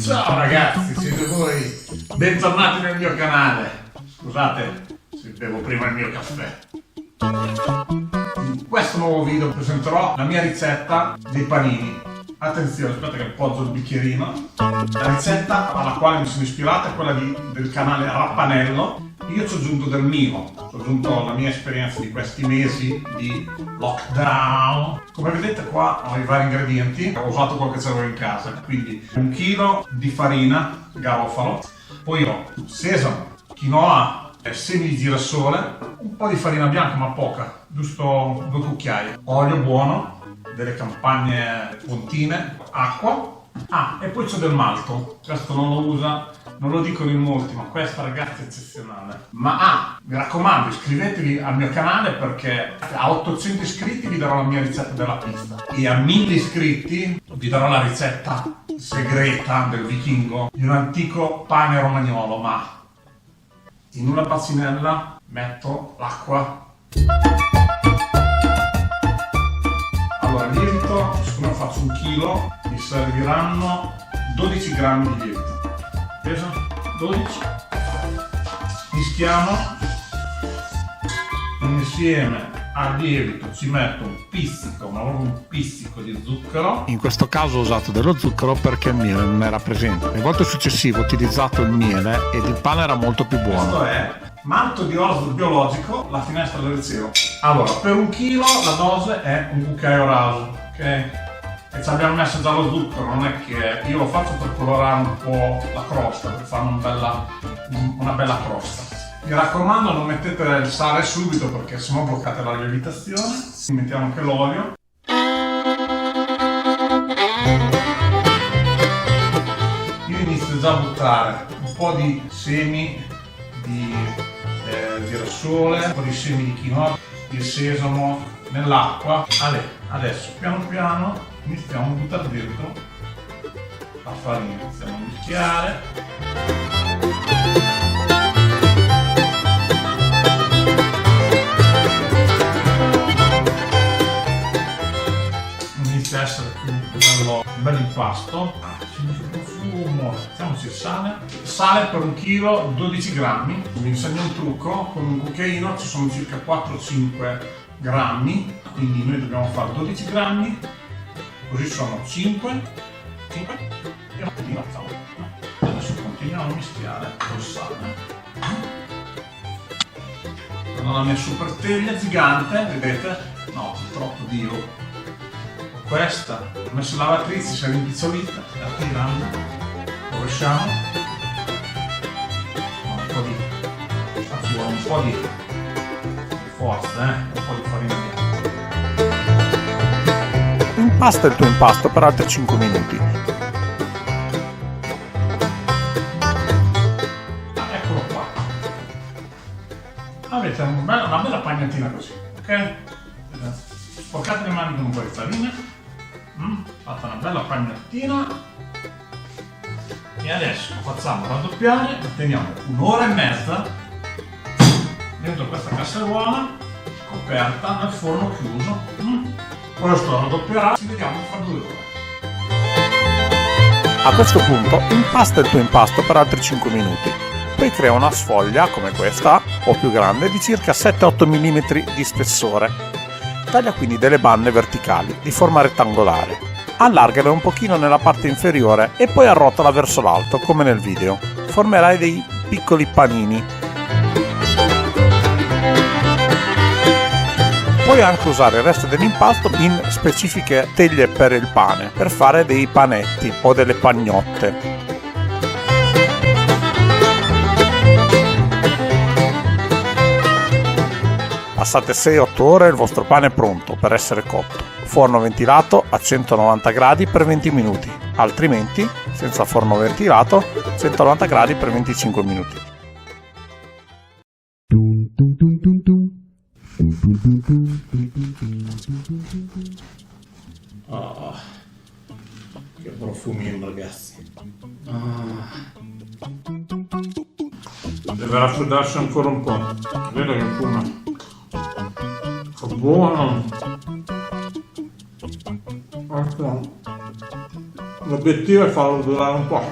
Ciao ragazzi, siete voi? Bentornati nel mio canale. Scusate se bevo prima il mio caffè. In questo nuovo video presenterò la mia ricetta dei panini. Attenzione, aspetta che appoggia il bicchierino. La ricetta alla quale mi sono ispirato è quella del canale Rappanello. Io ci ho aggiunto del mio, ci ho aggiunto la mia esperienza di questi mesi di lockdown. Come vedete qua ho i vari ingredienti, ho usato quello che c'avevo in casa, quindi 1 chilo di farina garofalo, poi ho sesamo, quinoa, semi di girasole, un po' di farina bianca ma poca, giusto 2 cucchiai, olio buono, delle campagne pontine, acqua. E poi c'è del malto, questo non lo usa, non lo dicono in molti, ma questa ragazzi è eccezionale. Ma mi raccomando, iscrivetevi al mio canale perché a 800 iscritti vi darò la mia ricetta della pista e a 1000 iscritti vi darò la ricetta segreta del vichingo di un antico pane romagnolo. Ma in una bacinella metto l'acqua. Allora, il lievito, siccome faccio 1 chilo, mi serviranno 12 grammi di lievito. Pesa 12. Mischiamo. Insieme al lievito ci metto un pizzico, ma proprio un pizzico di zucchero. In questo caso ho usato dello zucchero perché il miele non era presente. Le volte successive ho utilizzato il miele ed il pane era molto più buono. Questo è malto di orzo biologico, la finestra del cielo. Allora, per 1 chilo la dose è un cucchiaio raso, ok? E ci abbiamo messo già lo zucchero, non è che io lo faccio per colorare un po' la crosta, per fare una bella crosta. Mi raccomando, non mettete il sale subito perché sennò bloccate la lievitazione. Mettiamo anche l'olio. Io inizio già a buttare un po' di semi di girasole, un po' di semi di quinoa, il sesamo nell'acqua. Adesso piano piano iniziamo a buttare dentro la farina, iniziamo a mischiare. Inizia a essere un bel impasto. Senti il profumo. Mettiamoci il sale. Sale per 1 chilo, 12 grammi. Vi insegno un trucco: con un cucchiaino ci sono circa 4-5 grammi, quindi noi dobbiamo fare 12 grammi, così sono 5 e un pochino. Adesso continuiamo a mischiare col sale. Prendo la mia super teglia gigante, vedete? No, purtroppo Dio. Ho questa, ho messo la lavatrice, si è rimpicciolita, la tirando, rovesciamo. Ci vuole un po' di forza, un po' di farina bianca. Impasta il tuo impasto per altri 5 minuti. Eccolo qua. Avete una bella pagnatina così, ok? Sporcate le mani con un po' di farina. Fate una bella pagnatina. E adesso lo facciamo raddoppiare, lo teniamo 1 ora e mezza dentro questa casseruola coperta nel forno chiuso. Questo raddoppierà, ci vediamo fra 2 ore. A questo punto impasta il tuo impasto per altri 5 minuti. Poi crea una sfoglia come questa o più grande di circa 7-8 mm di spessore. Taglia quindi delle bande verticali di forma rettangolare. Allargale un pochino nella parte inferiore e poi arrotola verso l'alto come nel video. Formerai dei piccoli panini. Puoi anche usare il resto dell'impasto in specifiche teglie per il pane, per fare dei panetti o delle pagnotte. Passate 6-8 ore e il vostro pane è pronto per essere cotto. Forno ventilato a 190 gradi per 20 minuti, altrimenti senza forno ventilato 190 gradi per 25 minuti. Oh, che profumino ragazzi. Deve raffreddarsi ancora un po'. Vedo che fuma. Che buono. No. L'obiettivo è farlo durare un po'.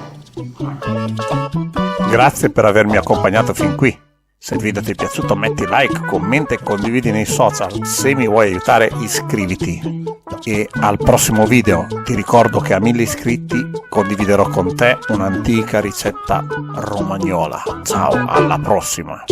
Grazie per avermi accompagnato fin qui. Se il video ti è piaciuto metti like, commenta e condividi nei social. Se mi vuoi aiutare iscriviti. E al prossimo video ti ricordo che a 1000 iscritti condividerò con te un'antica ricetta romagnola. Ciao, alla prossima!